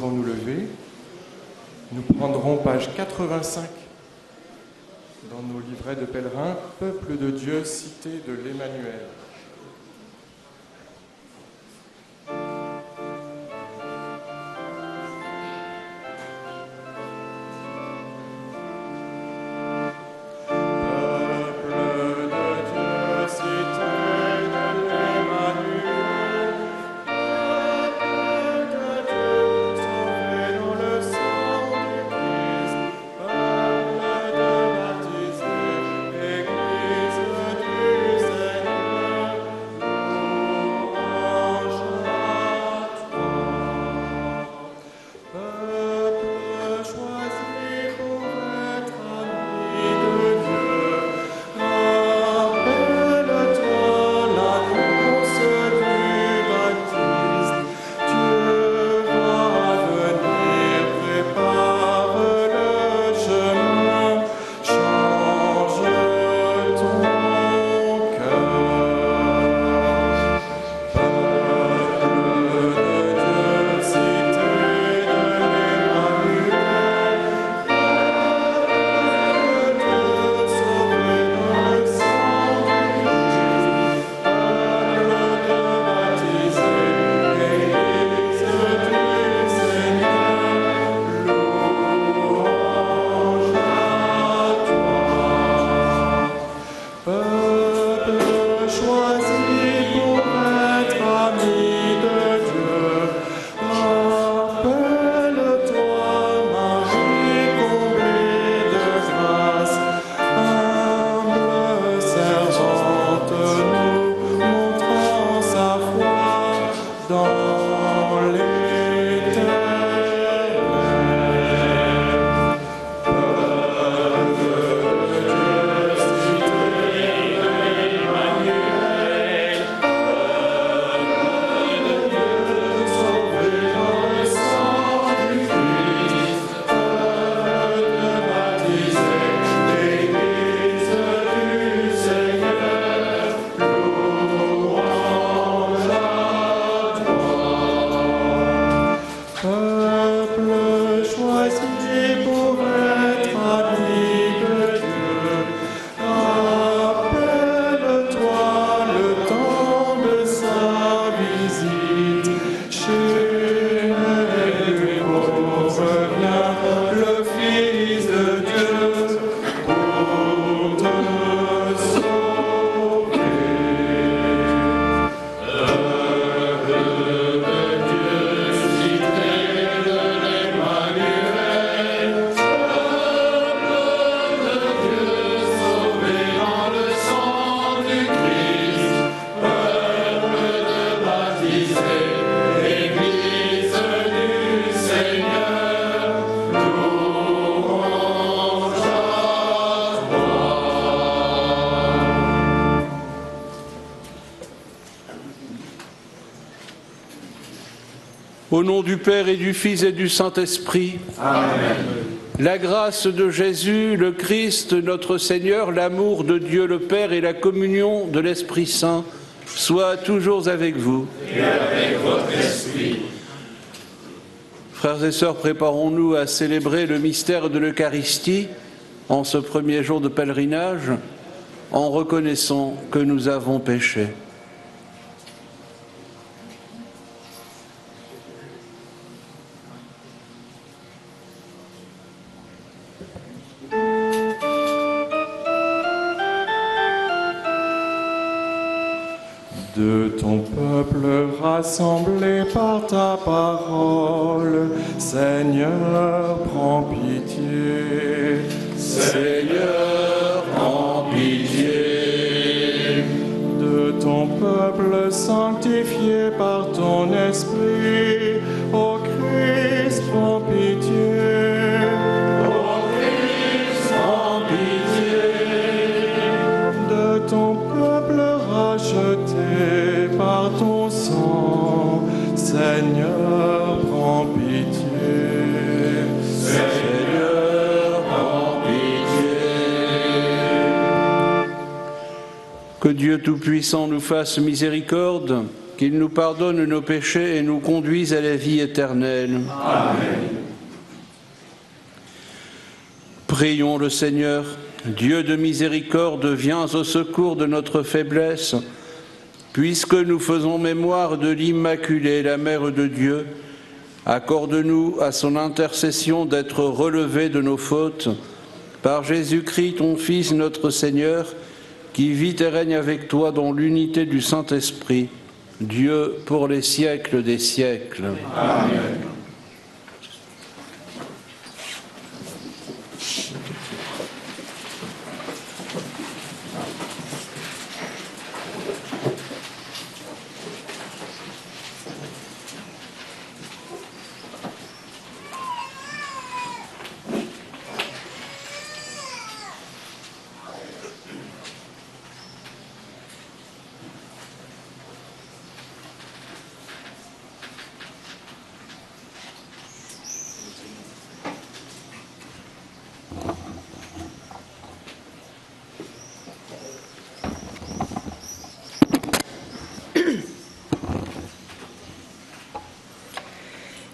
pourrons nous lever. Nous prendrons page 85 dans nos livrets de pèlerins, Peuple de Dieu, cité de l'Emmanuel. Au nom du Père et du Fils et du Saint-Esprit. Amen. La grâce de Jésus, le Christ, notre Seigneur, l'amour de Dieu le Père et la communion de l'Esprit Saint soient toujours avec vous. Et avec votre esprit. Frères et sœurs, préparons-nous à célébrer le mystère de l'Eucharistie en ce premier jour de pèlerinage, en reconnaissant que nous avons péché. De ton peuple rassemblé par ta parole, Seigneur, prends pitié. Seigneur, prends pitié. De ton peuple sanctifié par ton esprit, ô Christ, prends pitié. Ô Christ, prends pitié. De ton peuple racheté par ton sang, Seigneur, prends pitié. Seigneur, prends pitié. Que Dieu Tout-Puissant nous fasse miséricorde qu'il nous pardonne nos péchés et nous conduise à la vie éternelle. Amen. Prions le Seigneur. Dieu de miséricorde, viens au secours de notre faiblesse. Puisque nous faisons mémoire de l'Immaculée, la Mère de Dieu, accorde-nous à son intercession d'être relevés de nos fautes. Par Jésus-Christ, ton Fils, notre Seigneur, qui vit et règne avec toi dans l'unité du Saint-Esprit, Dieu pour les siècles des siècles. Amen.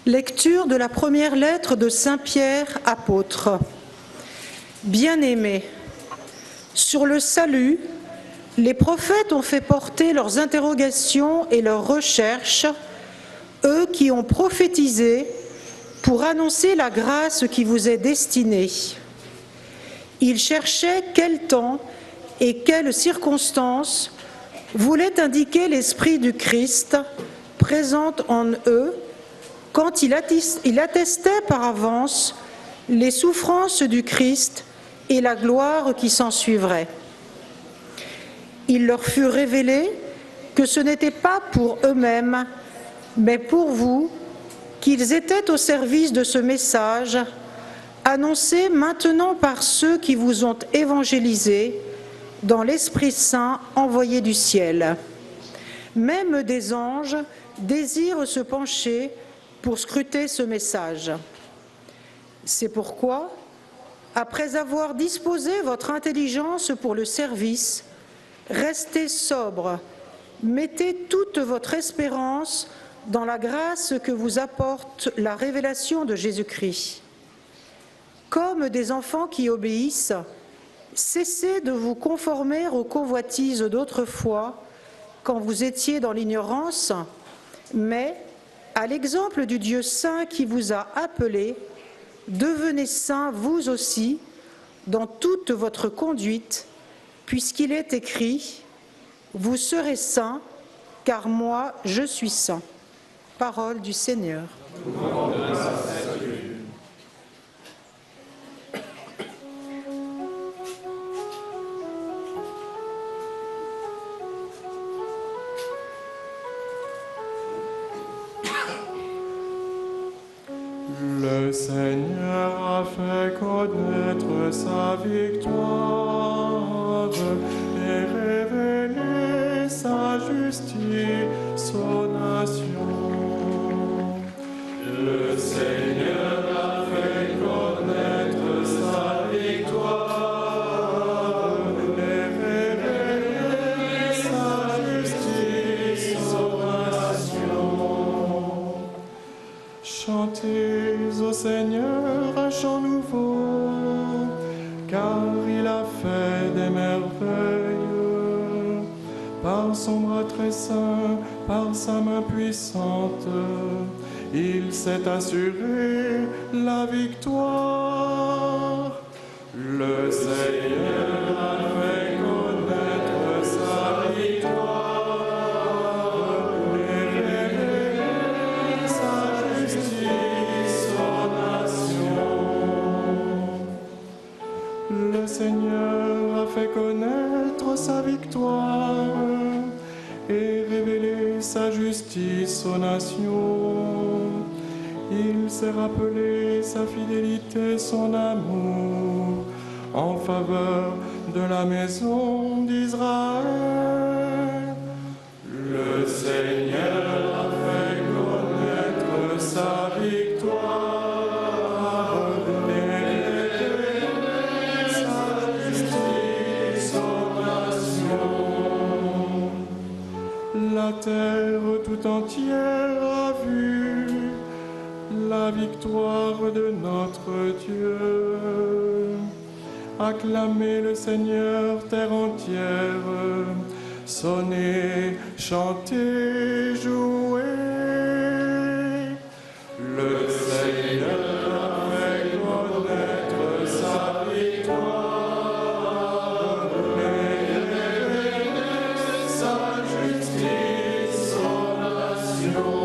Lecture de la première lettre de Saint Pierre, apôtre. Bien-aimés, sur le salut, les prophètes ont fait porter leurs interrogations et leurs recherches, eux qui ont prophétisé pour annoncer la grâce qui vous est destinée. Ils cherchaient quel temps et quelles circonstances voulait indiquer l'Esprit du Christ présent en eux quand il attestait par avance les souffrances du Christ et la gloire qui s'ensuivrait. Il leur fut révélé que ce n'était pas pour eux-mêmes, mais pour vous, qu'ils étaient au service de ce message, annoncé maintenant par ceux qui vous ont évangélisés dans l'Esprit Saint envoyé du ciel. Même des anges désirent se pencher pour scruter ce message. C'est pourquoi, après avoir disposé votre intelligence pour le service, restez sobre, mettez toute votre espérance dans la grâce que vous apporte la révélation de Jésus-Christ. Comme des enfants qui obéissent, cessez de vous conformer aux convoitises d'autrefois, quand vous étiez dans l'ignorance, mais, à l'exemple du Dieu saint qui vous a appelés, devenez saints vous aussi dans toute votre conduite, puisqu'il est écrit « Vous serez saints, car moi je suis saint ». Parole du Seigneur. Le Seigneur a fait connaître sa victoire et révélé sa justice aux nations. Le Seigneur a fait connaître sa victoire et révélé sa justice aux nations. Chantez au Seigneur un chant nouveau, car il a fait des merveilles. Par son bras très saint, par sa main puissante, il s'est assuré la victoire. Le Seigneur a fait connaître sa victoire et révélé sa justice aux nations. Le Seigneur a fait connaître sa victoire et révélé sa justice aux nations. Il s'est rappelé sa fidélité, son amour en faveur de la maison d'Israël. Le Seigneur a fait connaître sa victoire et révélé sa justice aux nations. La terre victoire de notre Dieu. Acclamez le Seigneur, terre entière. Sonnez, chantez, jouez. Le Seigneur fait connaître sa victoire. Révélez sa justice aux nations.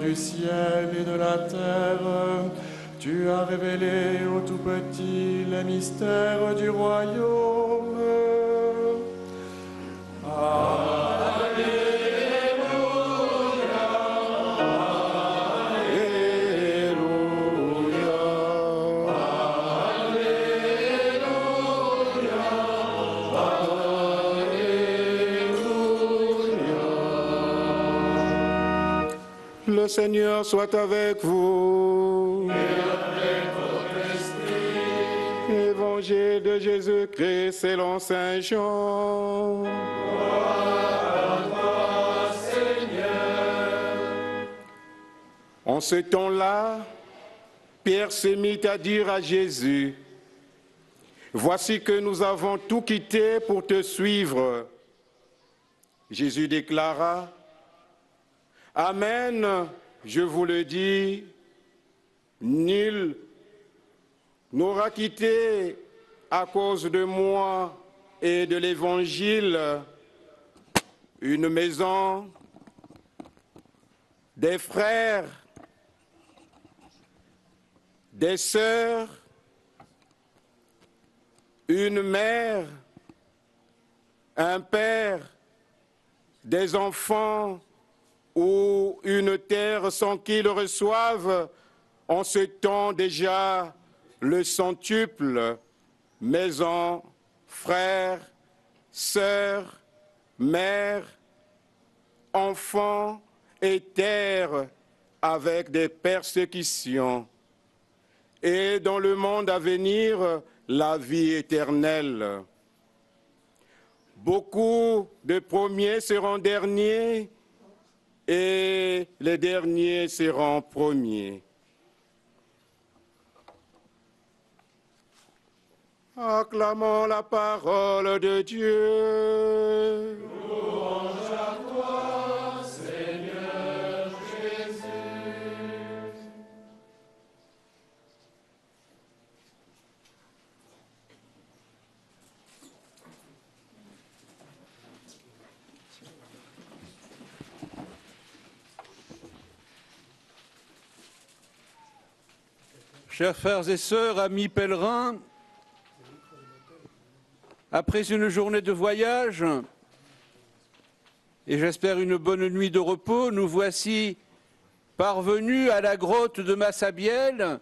Du ciel et de la terre, tu as révélé aux tout petits les mystères du royaume. Le Seigneur soit avec vous. Et avec votre esprit. Évangile de Jésus-Christ selon Saint Jean. Gloire à toi, Seigneur. En ce temps-là, Pierre se mit à dire à Jésus, « Voici que nous avons tout quitté pour te suivre. » Jésus déclara, « Amen, je vous le dis, nul n'aura quitté à cause de moi et de l'Évangile une maison, des frères, des sœurs, une mère, un père, des enfants, ou une terre sans qu'ils reçoivent en ce temps déjà le centuple, maison, frères, sœurs, mères, enfants et terre avec des persécutions. Et dans le monde à venir, la vie éternelle. Beaucoup de premiers seront derniers, et les derniers seront premiers. Acclamons la parole de Dieu. Louange à toi, Seigneur Jésus. Chers frères et sœurs, amis pèlerins, après une journée de voyage et j'espère une bonne nuit de repos, nous voici parvenus à la grotte de Massabielle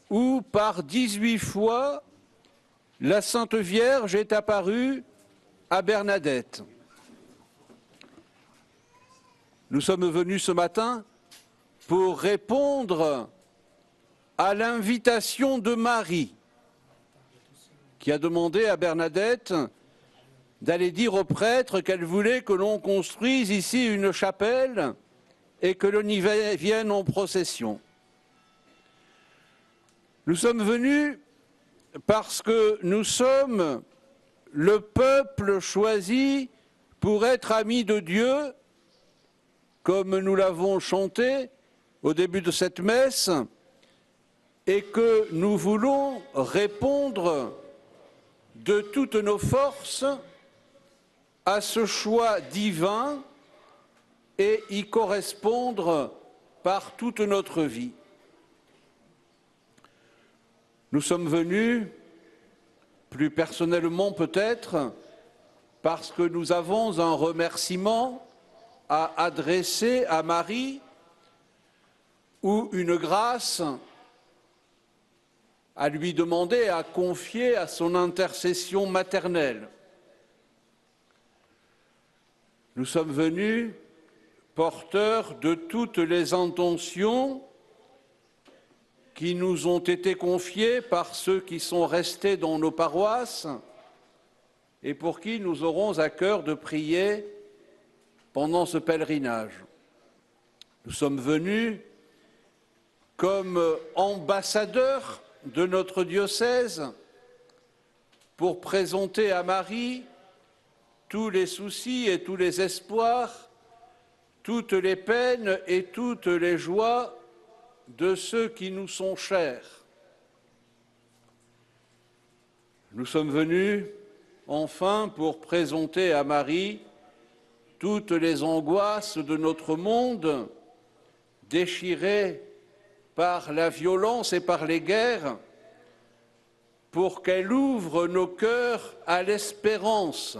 où, par 18 fois, la Sainte Vierge est apparue à Bernadette. Nous sommes venus ce matin pour répondre à l'invitation de Marie, qui a demandé à Bernadette d'aller dire au prêtre qu'elle voulait que l'on construise ici une chapelle et que l'on y vienne en procession. Nous sommes venus parce que nous sommes le peuple choisi pour être amis de Dieu, comme nous l'avons chanté au début de cette messe, et que nous voulons répondre de toutes nos forces à ce choix divin et y correspondre par toute notre vie. Nous sommes venus, plus personnellement peut-être, parce que nous avons un remerciement à adresser à Marie ou une grâce à lui demander, à confier à son intercession maternelle. Nous sommes venus porteurs de toutes les intentions qui nous ont été confiées par ceux qui sont restés dans nos paroisses et pour qui nous aurons à cœur de prier pendant ce pèlerinage. Nous sommes venus comme ambassadeurs de notre diocèse pour présenter à Marie tous les soucis et tous les espoirs, toutes les peines et toutes les joies de ceux qui nous sont chers. Nous sommes venus enfin pour présenter à Marie toutes les angoisses de notre monde, déchiré par la violence et par les guerres, pour qu'elle ouvre nos cœurs à l'espérance.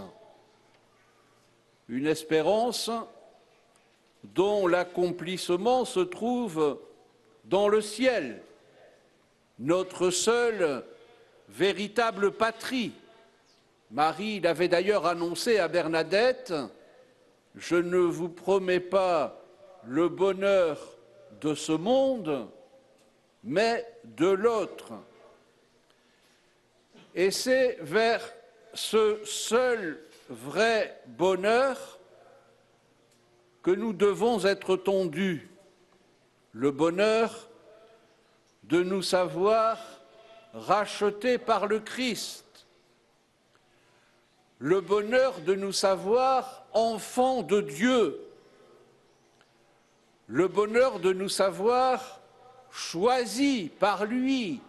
Une espérance dont l'accomplissement se trouve dans le ciel, notre seule véritable patrie. Marie l'avait d'ailleurs annoncé à Bernadette, « Je ne vous promets pas le bonheur de ce monde, mais de l'autre. » Et c'est vers ce seul vrai bonheur que nous devons être tendus, le bonheur de nous savoir rachetés par le Christ, le bonheur de nous savoir enfants de Dieu, le bonheur de nous savoir choisis par lui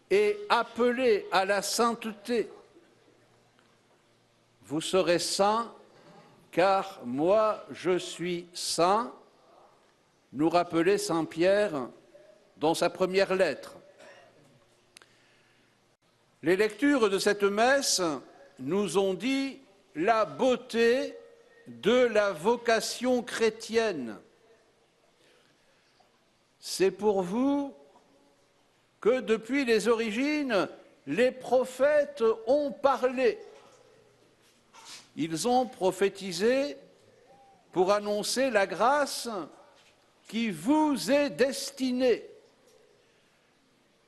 et appelés à la sainteté. Vous serez saints, car moi je suis saint, nous rappelait saint Pierre dans sa première lettre. Les lectures de cette messe nous ont dit la beauté de la vocation chrétienne. C'est pour vous que depuis les origines, les prophètes ont parlé. Ils ont prophétisé pour annoncer la grâce qui vous est destinée.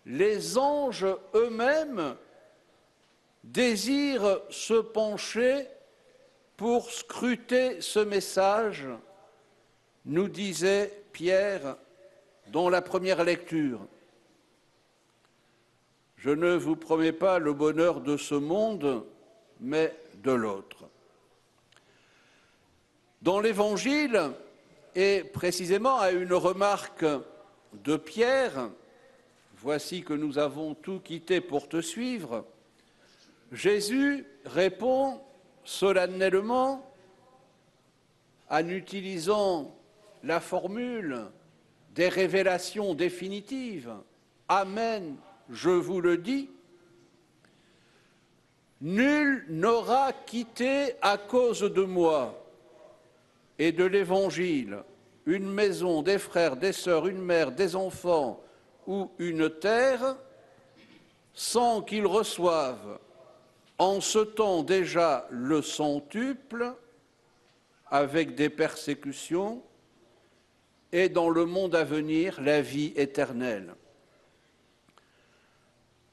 Les anges eux-mêmes désirent se pencher pour scruter ce message, nous disait Pierre dans la première lecture. Je ne vous promets pas le bonheur de ce monde, mais de l'autre. Dans l'Évangile, et précisément à une remarque de Pierre, « Voici que nous avons tout quitté pour te suivre », Jésus répond solennellement en utilisant la formule des révélations définitives. « Amen, je vous le dis, nul n'aura quitté à cause de moi et de l'Évangile une maison, des frères, des sœurs, une mère, des enfants ou une terre, sans qu'il reçoive en ce temps déjà le centuple, avec des persécutions, et dans le monde à venir, la vie éternelle. »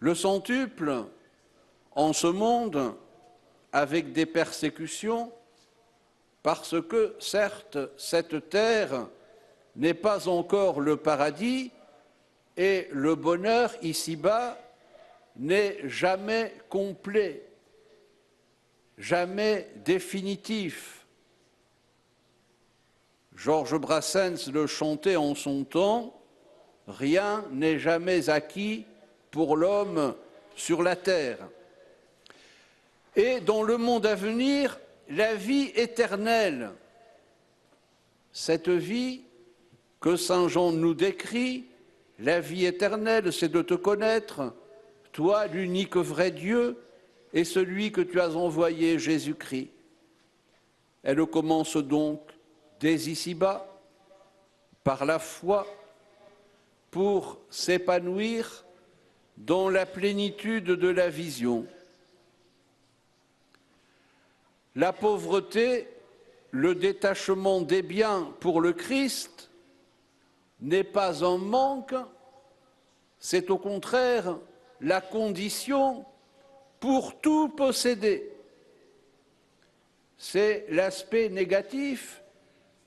Le centuple, en ce monde, avec des persécutions, parce que, certes, cette terre n'est pas encore le paradis et le bonheur ici-bas n'est jamais complet, jamais définitif. Georges Brassens le chantait en son temps, « Rien n'est jamais acquis pour l'homme sur la terre. » Et dans le monde à venir, la vie éternelle, cette vie que saint Jean nous décrit, la vie éternelle, c'est de te connaître, toi, l'unique vrai Dieu, et celui que tu as envoyé, Jésus-Christ. Elle commence donc dès ici-bas, par la foi, pour s'épanouir dans la plénitude de la vision. La pauvreté, le détachement des biens pour le Christ n'est pas un manque, c'est au contraire la condition pour tout posséder. C'est l'aspect négatif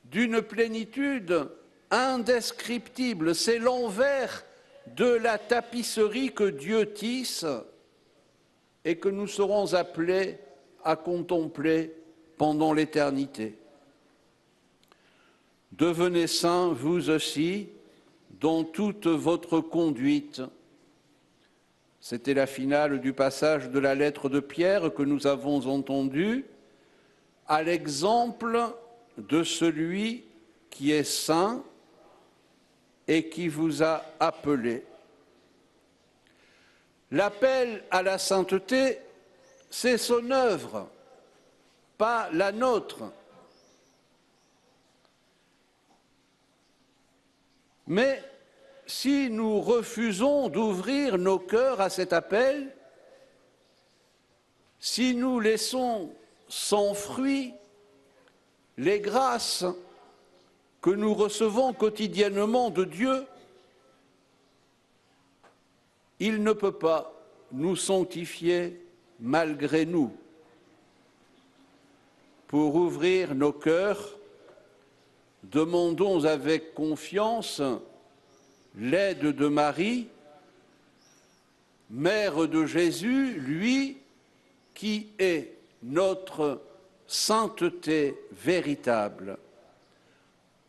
d'une plénitude indescriptible, c'est l'envers de la tapisserie que Dieu tisse et que nous serons appelés à contempler pendant l'éternité. Devenez saints, vous aussi, dans toute votre conduite. C'était la finale du passage de la lettre de Pierre que nous avons entendu, à l'exemple de celui qui est saint et qui vous a appelé. L'appel à la sainteté, c'est son œuvre, pas la nôtre. Mais si nous refusons d'ouvrir nos cœurs à cet appel, si nous laissons sans fruit les grâces que nous recevons quotidiennement de Dieu, il ne peut pas nous sanctifier malgré nous. Pour ouvrir nos cœurs, demandons avec confiance l'aide de Marie, mère de Jésus, lui qui est notre sainteté véritable.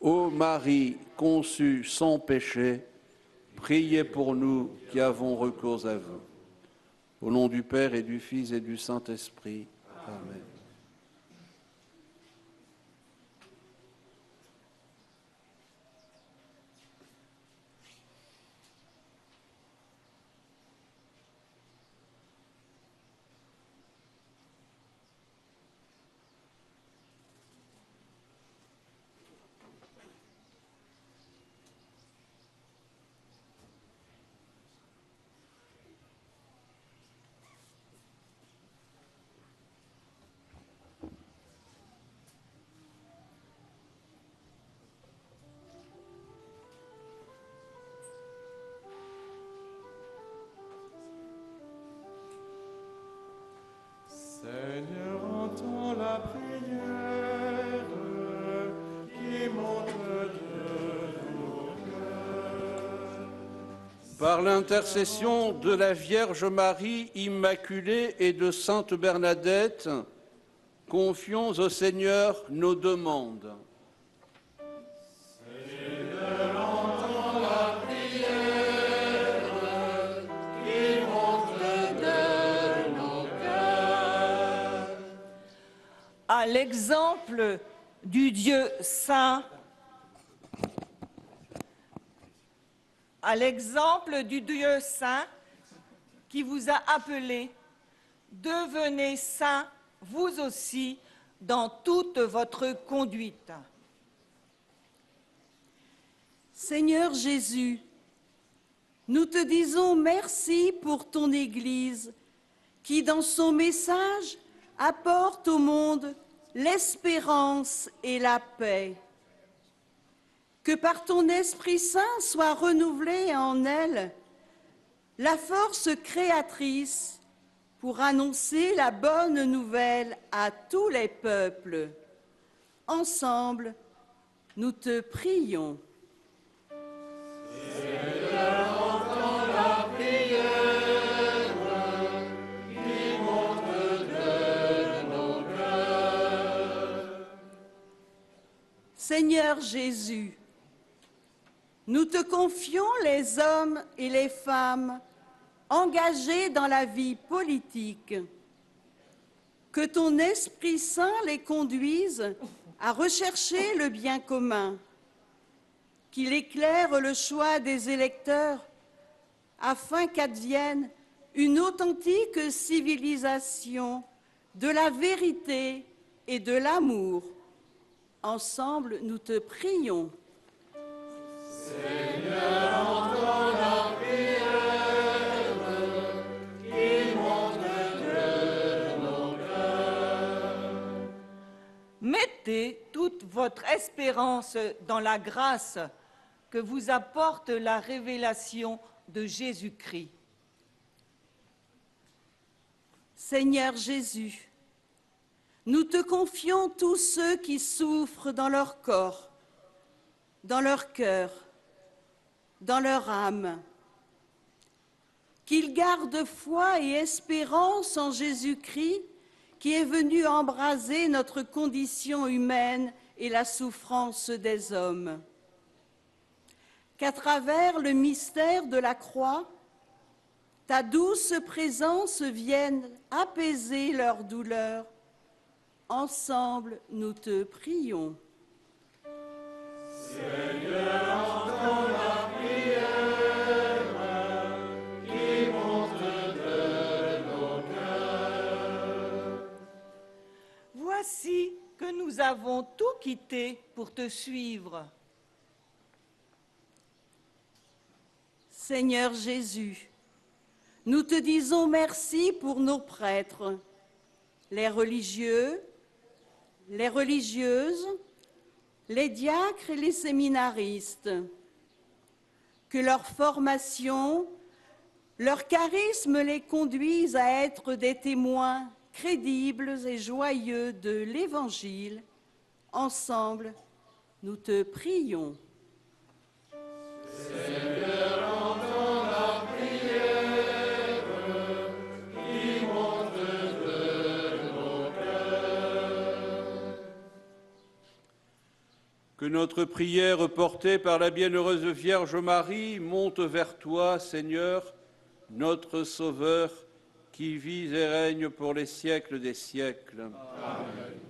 Ô Marie conçue sans péché, priez pour nous qui avons recours à vous. Au nom du Père et du Fils et du Saint-Esprit. Amen. Seigneur, entends la prière qui monte de nos cœurs. Par l'intercession de la Vierge Marie Immaculée et de Sainte Bernadette, confions au Seigneur nos demandes. À l'exemple du Dieu saint, qui vous a appelé, devenez saints vous aussi dans toute votre conduite. Seigneur Jésus, nous te disons merci pour ton Église qui, dans son message, apporte au monde l'espérance et la paix. Que par ton Esprit Saint soit renouvelée en elle la force créatrice pour annoncer la bonne nouvelle à tous les peuples. Ensemble, nous te prions. Seigneur Jésus, nous te confions les hommes et les femmes engagés dans la vie politique. Que ton Esprit Saint les conduise à rechercher le bien commun, qu'il éclaire le choix des électeurs afin qu'advienne une authentique civilisation de la vérité et de l'amour. Ensemble, nous te prions. Seigneur, entends la prière qui monte de nos cœurs. Mettez toute votre espérance dans la grâce que vous apporte la révélation de Jésus-Christ. Seigneur Jésus, nous te confions tous ceux qui souffrent dans leur corps, dans leur cœur, dans leur âme. Qu'ils gardent foi et espérance en Jésus-Christ, qui est venu embraser notre condition humaine et la souffrance des hommes. Qu'à travers le mystère de la croix, ta douce présence vienne apaiser leur douleur. Ensemble, nous te prions. Seigneur, entends la prière qui monte de nos cœurs. Voici que nous avons tout quitté pour te suivre. Seigneur Jésus, nous te disons merci pour nos prêtres, les religieux, les religieuses, les diacres et les séminaristes. Que leur formation, leur charisme les conduisent à être des témoins crédibles et joyeux de l'Évangile. Ensemble, nous te prions. Seigneur, entends la prière qui monte de nos cœurs. Que notre prière portée par la bienheureuse Vierge Marie monte vers toi, Seigneur, notre Sauveur, qui vis et règne pour les siècles des siècles. Amen.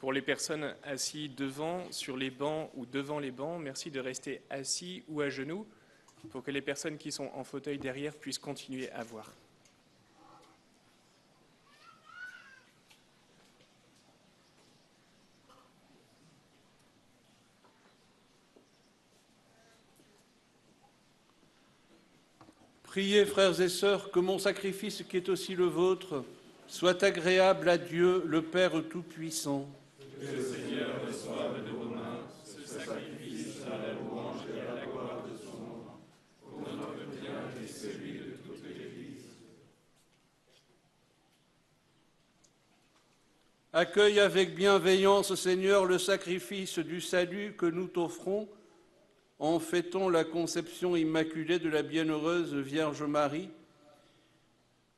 Pour les personnes assises devant, sur les bancs ou devant les bancs, merci de rester assis ou à genoux pour que les personnes qui sont en fauteuil derrière puissent continuer à voir. Priez, frères et sœurs, que mon sacrifice qui est aussi le vôtre soit agréable à Dieu, le Père Tout-Puissant. Que le Seigneur reçoive de vos mains ce sacrifice à la louange et à la gloire de son nom, pour notre bien et celui de toute l'Église. Accueille avec bienveillance, Seigneur, le sacrifice du salut que nous t'offrons en fêtant la conception immaculée de la bienheureuse Vierge Marie.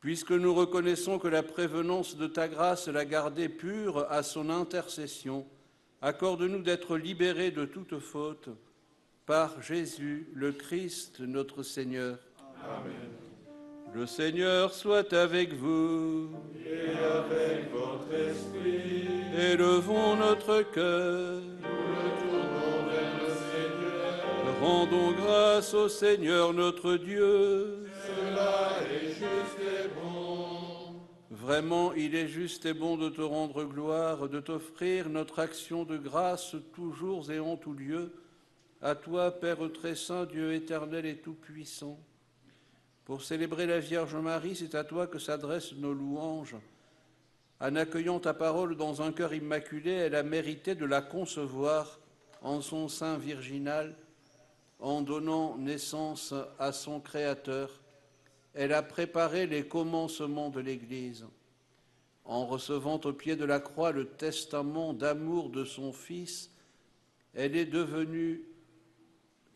Puisque nous reconnaissons que la prévenance de ta grâce l'a gardée pure à son intercession, accorde-nous d'être libérés de toute faute par Jésus, le Christ, notre Seigneur. Amen. Le Seigneur soit avec vous. Et avec votre esprit, Élevons notre cœur. nous le tournons vers le Seigneur. Rendons grâce au Seigneur notre Dieu. Cela est juste et bon. Vraiment, il est juste et bon de te rendre gloire, de t'offrir notre action de grâce toujours et en tout lieu, à toi, Père très saint, Dieu éternel et tout-puissant. Pour célébrer la Vierge Marie, c'est à toi que s'adressent nos louanges. En accueillant ta parole dans un cœur immaculé, elle a mérité de la concevoir en son sein virginal, en donnant naissance à son Créateur. Elle a préparé les commencements de l'Église. En recevant au pied de la croix le testament d'amour de son Fils, elle est devenue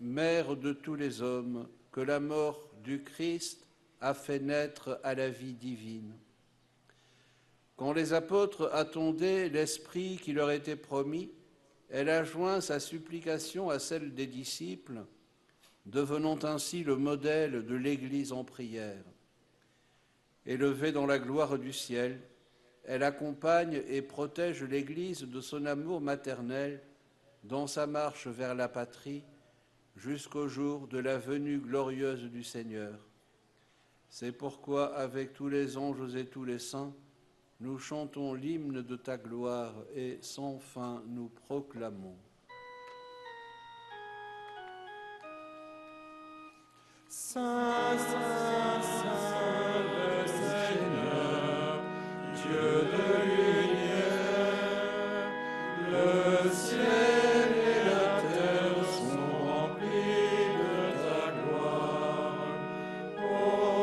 mère de tous les hommes, que la mort du Christ a fait naître à la vie divine. Quand les apôtres attendaient l'Esprit qui leur était promis, elle a joint sa supplication à celle des disciples, devenant ainsi le modèle de l'Église en prière. Élevée dans la gloire du ciel, elle accompagne et protège l'Église de son amour maternel dans sa marche vers la patrie jusqu'au jour de la venue glorieuse du Seigneur. C'est pourquoi, avec tous les anges et tous les saints, nous chantons l'hymne de ta gloire et sans fin nous proclamons. Saint, Saint, Saint, le Seigneur, Dieu de l'univers, le ciel et la terre sont remplis de ta gloire.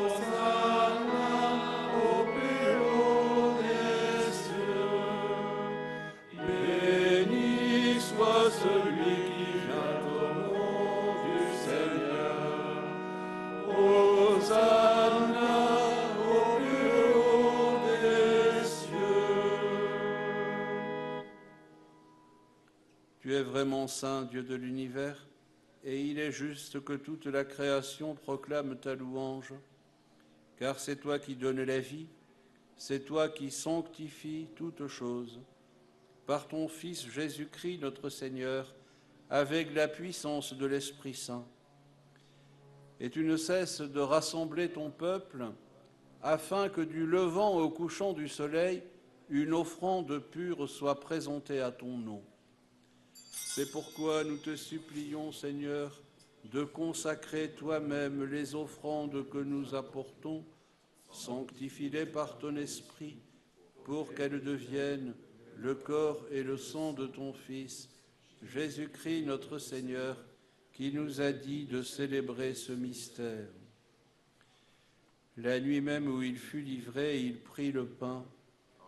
Hosanna au plus haut des cieux. Béni soit celui qui vient au nom du Seigneur. Hosanna au plus haut des cieux. Tu es vraiment saint, Dieu de l'univers, et il est juste que toute la création proclame ta louange, car c'est toi qui donnes la vie, c'est toi qui sanctifies toutes choses. Par ton Fils Jésus-Christ, notre Seigneur, avec la puissance de l'Esprit Saint. Et tu ne cesses de rassembler ton peuple, afin que du levant au couchant du soleil, une offrande pure soit présentée à ton nom. C'est pourquoi nous te supplions, Seigneur, de consacrer toi-même les offrandes que nous apportons, sanctifie-les par ton Esprit, pour qu'elles deviennent le corps et le sang de ton Fils, Jésus-Christ notre Seigneur, qui nous a dit de célébrer ce mystère. La nuit même où il fut livré, il prit le pain.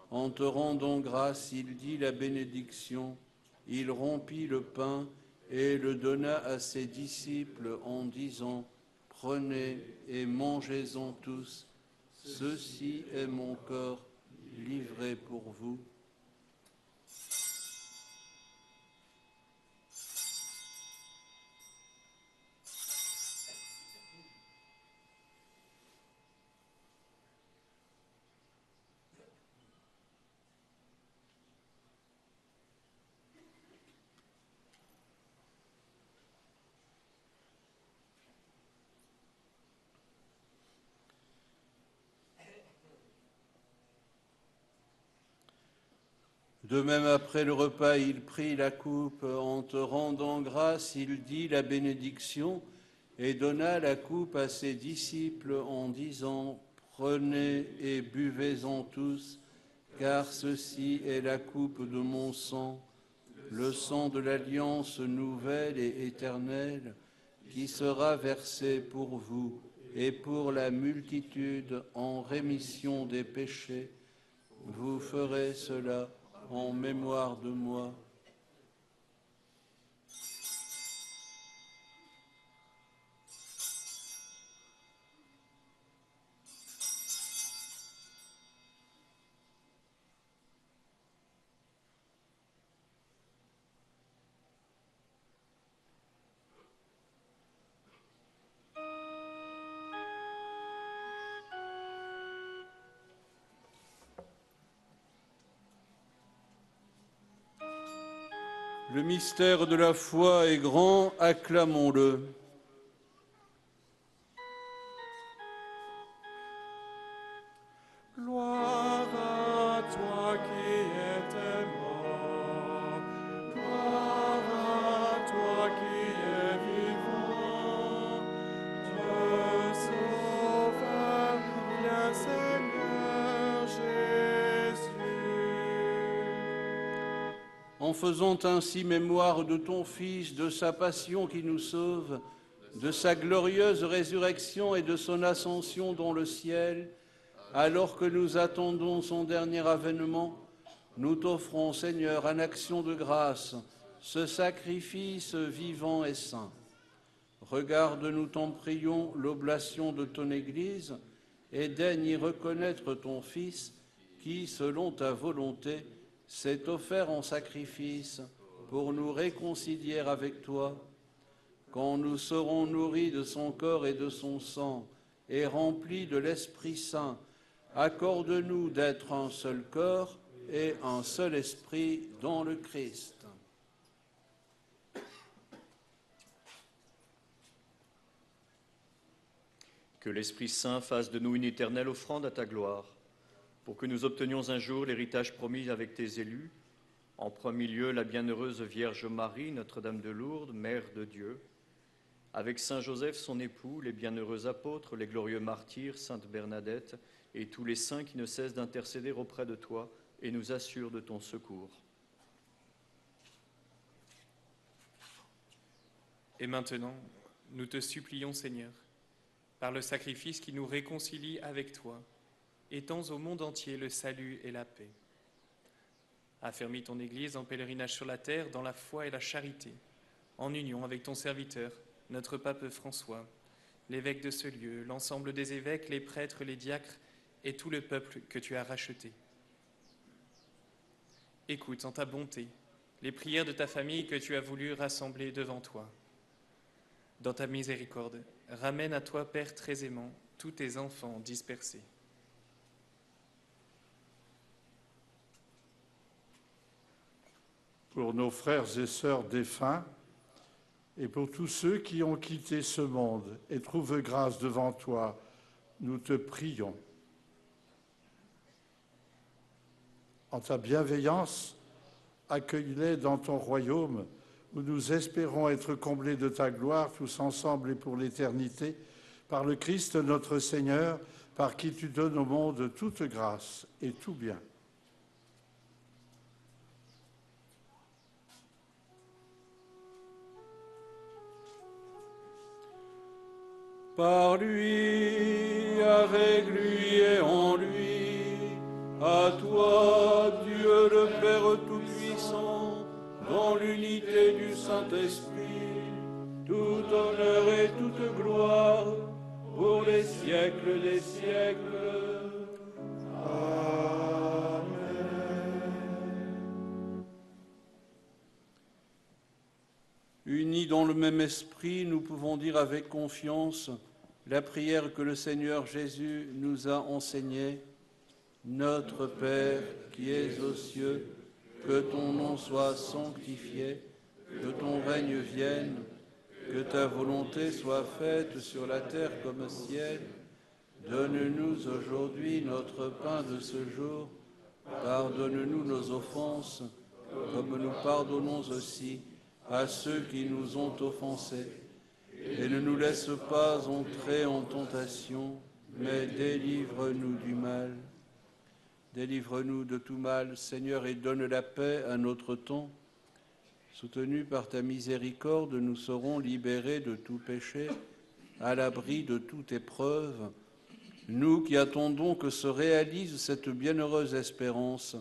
En te rendant grâce, il dit la bénédiction. Il rompit le pain et le donna à ses disciples en disant « Prenez et mangez-en tous, ceci est mon corps livré pour vous. » De même, après le repas, il prit la coupe. En te rendant grâce, il dit la bénédiction et donna la coupe à ses disciples en disant « Prenez et buvez-en tous, car ceci est la coupe de mon sang, le sang de l'alliance nouvelle et éternelle, qui sera versé pour vous et pour la multitude en rémission des péchés. Vous ferez cela en mémoire de moi. Le mystère de la foi est grand, acclamons-le. Gloire à toi qui étais mort, gloire à toi qui es vivant, Dieu sauveur, viens Seigneur Jésus. En faisant ainsi mémoire de ton Fils, de sa passion qui nous sauve, de sa glorieuse résurrection et de son ascension dans le ciel, alors que nous attendons son dernier avènement, nous t'offrons, Seigneur, en action de grâce, ce sacrifice vivant et saint. Regarde, nous t'en prions, l'oblation de ton Église et daigne y reconnaître ton Fils qui, selon ta volonté, s'est offert en sacrifice pour nous réconcilier avec toi. Quand nous serons nourris de son corps et de son sang et remplis de l'Esprit Saint, accorde-nous d'être un seul corps et un seul esprit dans le Christ. Que l'Esprit Saint fasse de nous une éternelle offrande à ta gloire, pour que nous obtenions un jour l'héritage promis avec tes élus, en premier lieu la bienheureuse Vierge Marie, Notre-Dame de Lourdes, Mère de Dieu, avec Saint Joseph, son époux, les bienheureux apôtres, les glorieux martyrs, Sainte Bernadette, et tous les saints qui ne cessent d'intercéder auprès de toi et nous assurent de ton secours. Et maintenant, nous te supplions, Seigneur, par le sacrifice qui nous réconcilie avec toi, étends au monde entier le salut et la paix. Affermis ton Église en pèlerinage sur la terre dans la foi et la charité, en union avec ton serviteur, notre pape François, l'évêque de ce lieu, l'ensemble des évêques, les prêtres, les diacres et tout le peuple que tu as racheté. Écoute en ta bonté les prières de ta famille que tu as voulu rassembler devant toi. Dans ta miséricorde, ramène à toi, Père très aimant, tous tes enfants dispersés. Pour nos frères et sœurs défunts, et pour tous ceux qui ont quitté ce monde et trouvent grâce devant toi, nous te prions. En ta bienveillance, accueille-les dans ton royaume, où nous espérons être comblés de ta gloire, tous ensemble et pour l'éternité, par le Christ notre Seigneur, par qui tu donnes au monde toute grâce et tout bien. Par lui, avec lui et en lui, à toi, Dieu le Père Tout-Puissant, dans l'unité du Saint-Esprit, tout honneur et toute gloire, pour les siècles des siècles. Amen. Unis dans le même esprit, nous pouvons dire avec confiance la prière que le Seigneur Jésus nous a enseignée. Notre Père qui es aux cieux, que ton nom soit sanctifié, que ton règne vienne, que ta volonté soit faite sur la terre comme au ciel. Donne-nous aujourd'hui notre pain de ce jour. Pardonne-nous nos offenses, comme nous pardonnons aussi à ceux qui nous ont offensés. Et ne nous laisse pas entrer en tentation, mais délivre-nous du mal. Délivre-nous de tout mal, Seigneur, et donne la paix à notre temps. Soutenus par ta miséricorde, nous serons libérés de tout péché, à l'abri de toute épreuve. Nous qui attendons que se réalise cette bienheureuse espérance,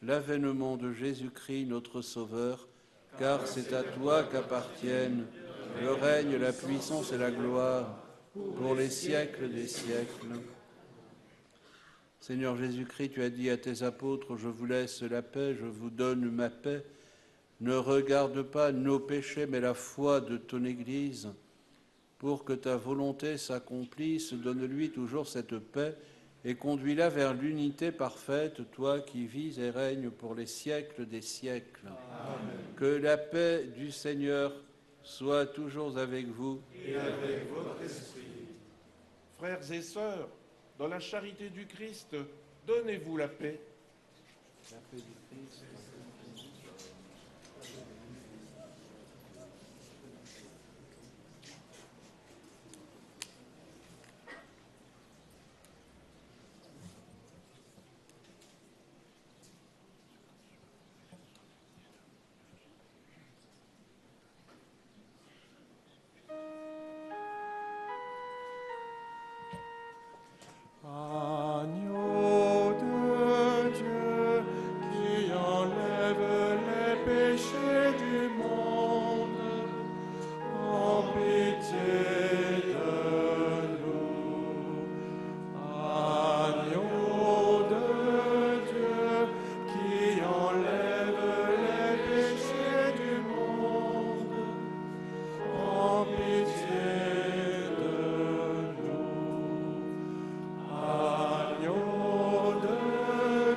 l'avènement de Jésus-Christ, notre Sauveur, car c'est à toi qu'appartiennent le règne, la puissance et la gloire, pour les siècles des siècles. Seigneur Jésus-Christ, tu as dit à tes apôtres, je vous laisse la paix, je vous donne ma paix. Ne regarde pas nos péchés, mais la foi de ton Église. Pour que ta volonté s'accomplisse, donne-lui toujours cette paix et conduis-la vers l'unité parfaite, toi qui vis et règnes pour les siècles des siècles. Amen. Que la paix du Seigneur soit toujours avec vous. Et avec votre esprit. Frères et sœurs, dans la charité du Christ, donnez-vous la paix. La paix du Christ. Agneau de Dieu qui enlève les péchés du monde, en pitié de nous. Agneau de Dieu qui enlève les péchés du monde, en pitié de nous. Agneau de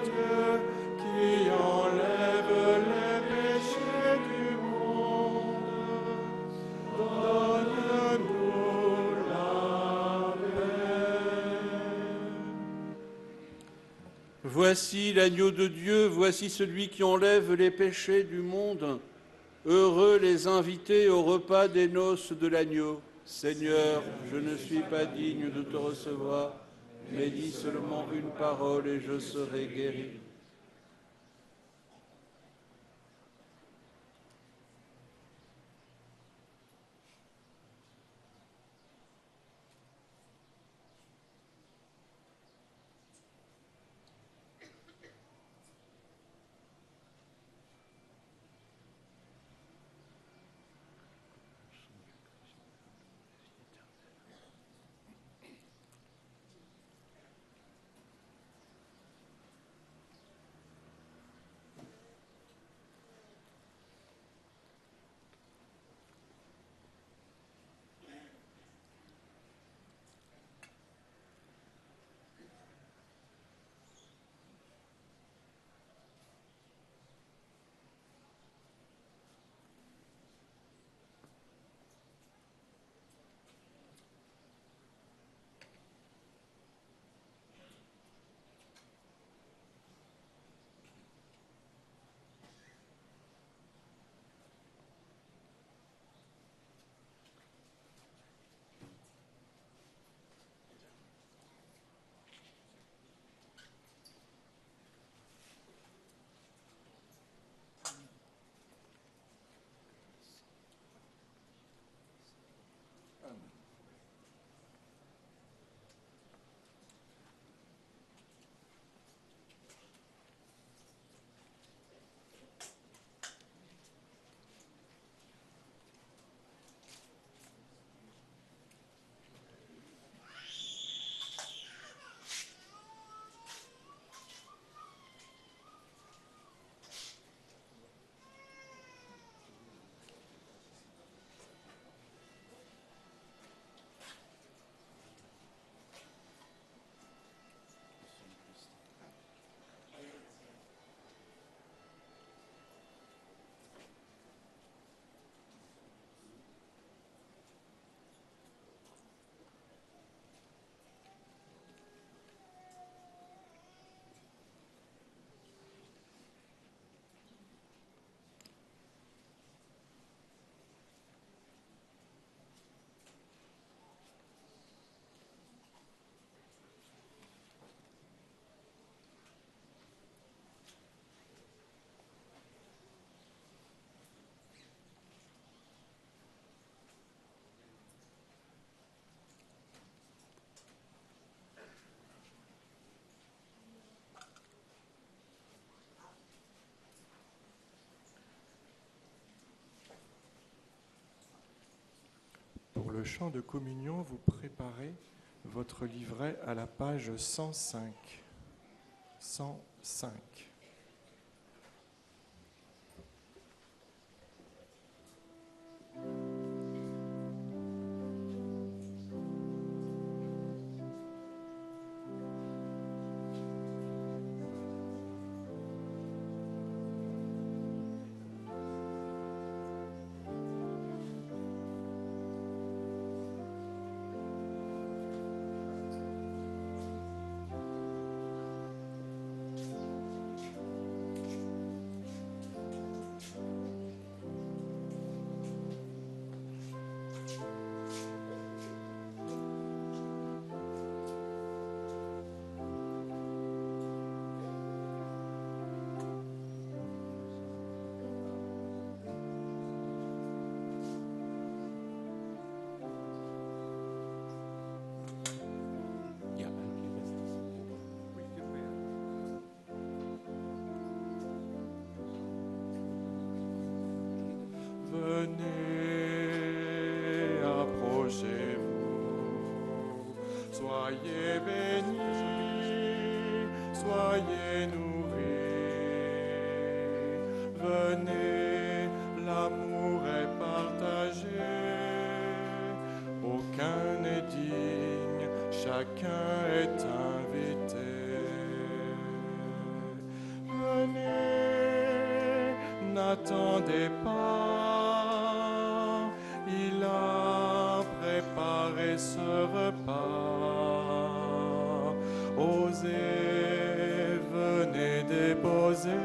Dieu qui enlève les péchés du monde, donne-nous la paix. Voici l'agneau de Dieu, voici celui qui enlève les péchés du monde. Heureux les invités au repas des noces de l'agneau. Seigneur, je ne suis pas digne de te recevoir, mais dis seulement une parole et je serai guéri. Pour le chant de communion, vous préparez votre livret à la page 105. 105. Venez, approchez-vous, soyez bénis, soyez nourris. Venez, l'amour est partagé, aucun n'est digne, chacun est invité. Venez, n'attendez pas. Il a préparé ce repas. Osez, venez déposer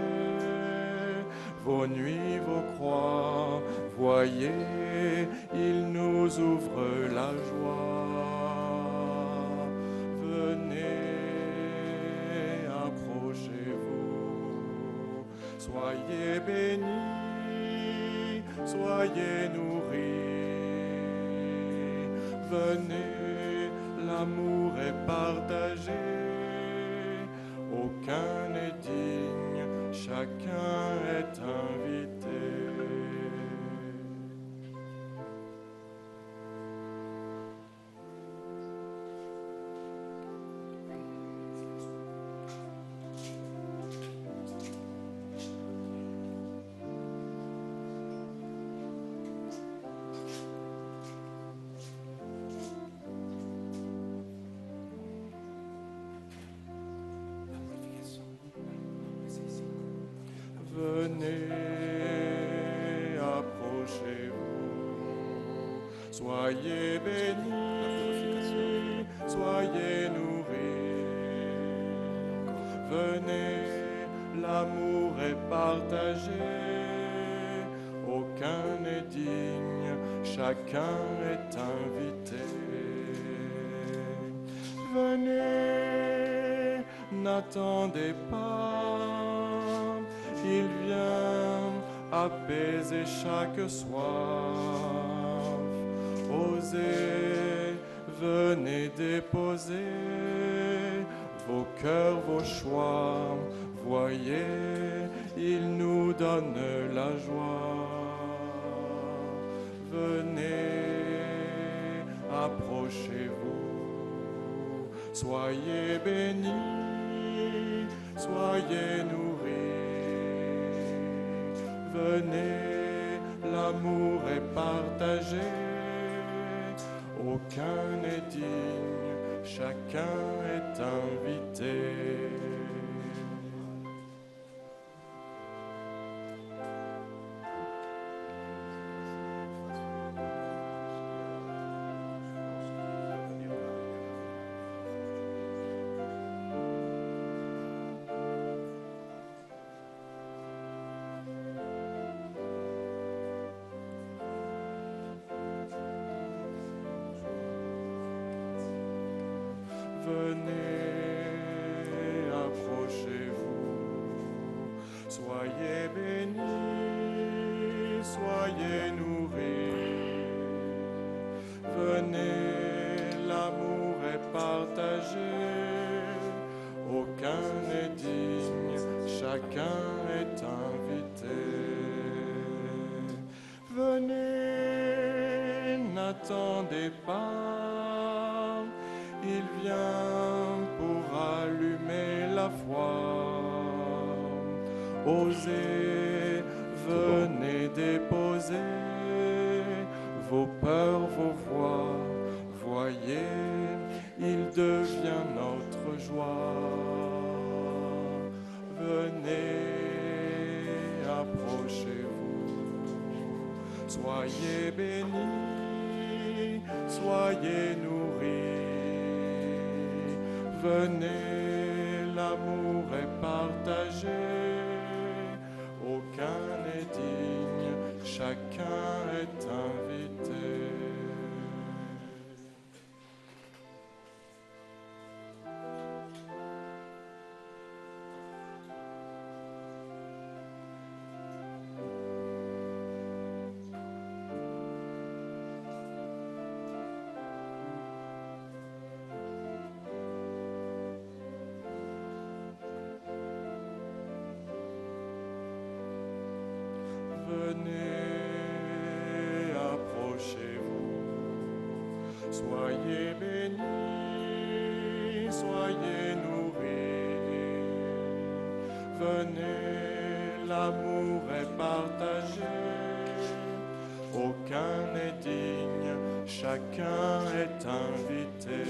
vos nuits, vos croix. Voyez, il nous ouvre la joie. Venez, approchez-vous. Soyez bénis, soyez nourris. Venez, l'amour est partagé, aucun n'est digne, chacun est invité. Venez, approchez-vous, soyez bénis, soyez nourris. Venez, l'amour est partagé, aucun n'est digne, chacun est invité. Venez, n'attendez pas. Il vient apaiser chaque soif. Osez, venez déposer vos cœurs, vos choix. Voyez, il nous donne la joie. Venez, approchez-vous. Soyez bénis, soyez nourris. Venez, l'amour est partagé, aucun n'est digne, chacun est invité. Venez, approchez-vous, soyez bénis, soyez nourris. Venez, l'amour est partagé, aucun n'est digne, chacun est invité. Venez, n'attendez pas, il vient pour allumer la foi. Osez, venez déposer vos peurs, vos voix. Voyez, il devient notre joie. Venez, approchez-vous, soyez bénis, soyez nourris. Venez, l'amour est partagé, aucun n'est digne, chacun est invité. Venez, approchez-vous, soyez bénis, soyez nourris. Venez, l'amour est partagé, aucun n'est digne, chacun est invité.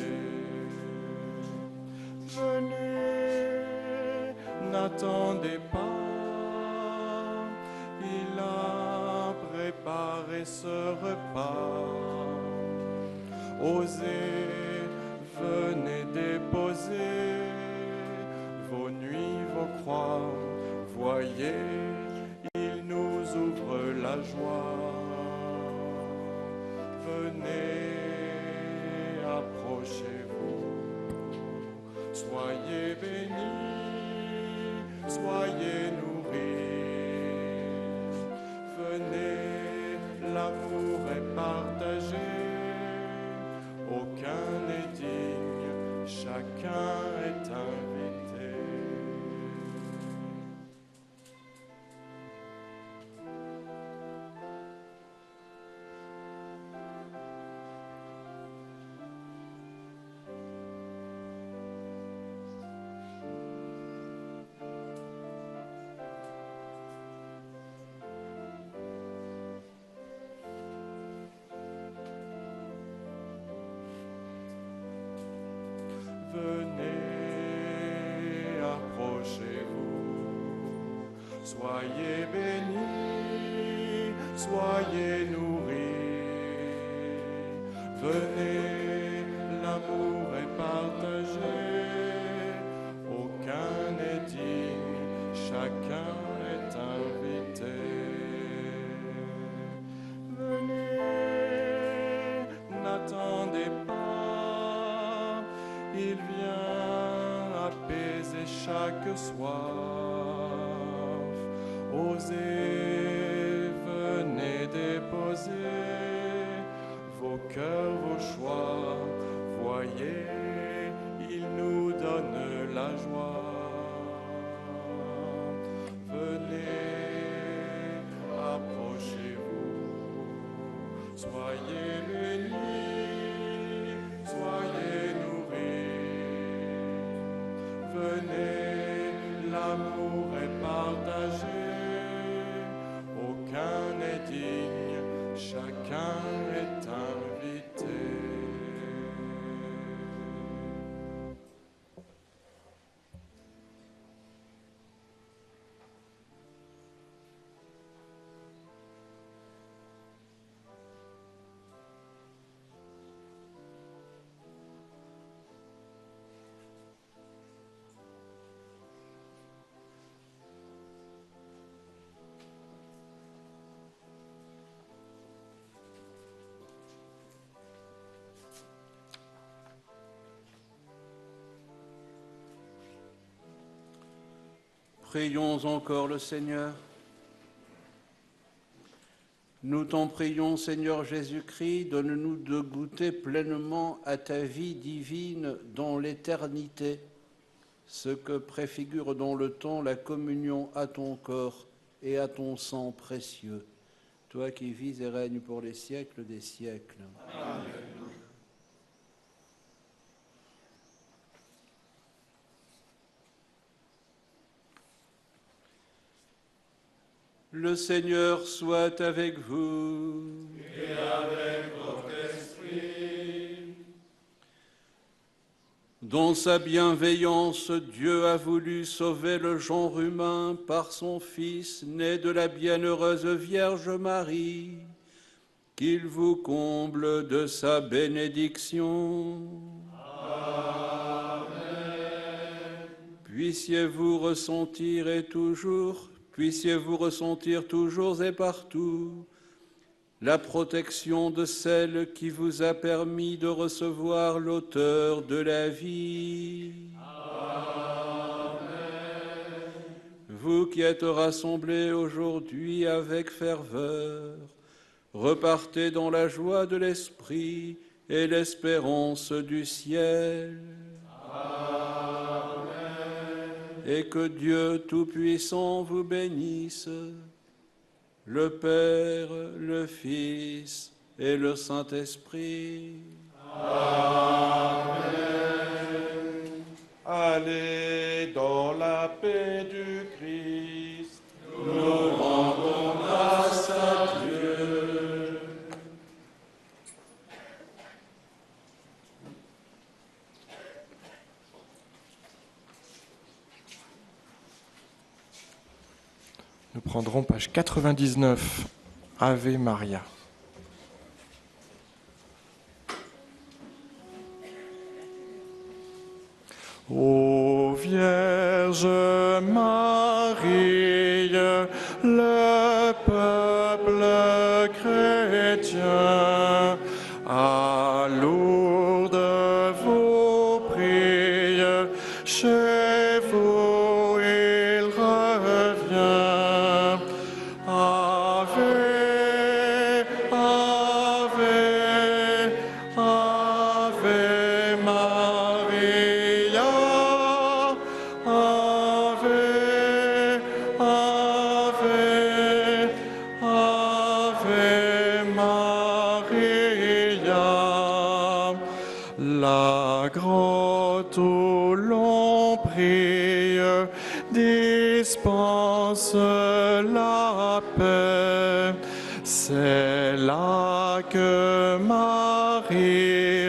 Venez, n'attendez pas. Il a préparé ce repas. Osez, venez déposer vos nuits, vos croix. Voyez, il nous ouvre la joie. Venez, approchez-vous. Soyez bénis, soyez nourris. Venez, l'amour est partagé, aucun n'est digne, chacun est invité. Venez, approchez-vous, soyez bénis, soyez nourris. Venez, l'amour est partagé, aucun n'est digne, chacun est invité. Venez, n'attendez pas. Il vient apaiser chaque soif. Osez, venez déposer vos cœurs, vos choix. Voyez, il nous donne la joie. Venez, approchez-vous, soyez bénis, soyez venez, l'amour est partagé, aucun n'est digne, chacun est invité. Prions encore le Seigneur. Nous t'en prions, Seigneur Jésus-Christ, donne-nous de goûter pleinement à ta vie divine dans l'éternité, ce que préfigure dans le temps la communion à ton corps et à ton sang précieux. toi qui vis et règnes pour les siècles des siècles. Amen. Le Seigneur soit avec vous. Et avec votre esprit. Dans sa bienveillance, Dieu a voulu sauver le genre humain par son Fils, né de la bienheureuse Vierge Marie. Qu'il vous comble de sa bénédiction. Amen. Puissiez-vous ressentir toujours et partout la protection de celle qui vous a permis de recevoir l'auteur de la vie. Amen. Vous qui êtes rassemblés aujourd'hui avec ferveur, repartez dans la joie de l'Esprit et l'espérance du ciel. Amen. Et que Dieu Tout-Puissant vous bénisse, le Père, le Fils et le Saint-Esprit. Amen. Allez dans la paix du Christ. Nous rendons grâce à Dieu. Nous prendrons page 99, Ave Maria. Ô Vierge Marie, le peuple chrétien, à Lourdes vous prie, chez vous il revient. Ave, Ave, Ave Maria, Ave, Ave, Ave Maria. La grotte où l'on prie dispense la paix. C'est là que Marie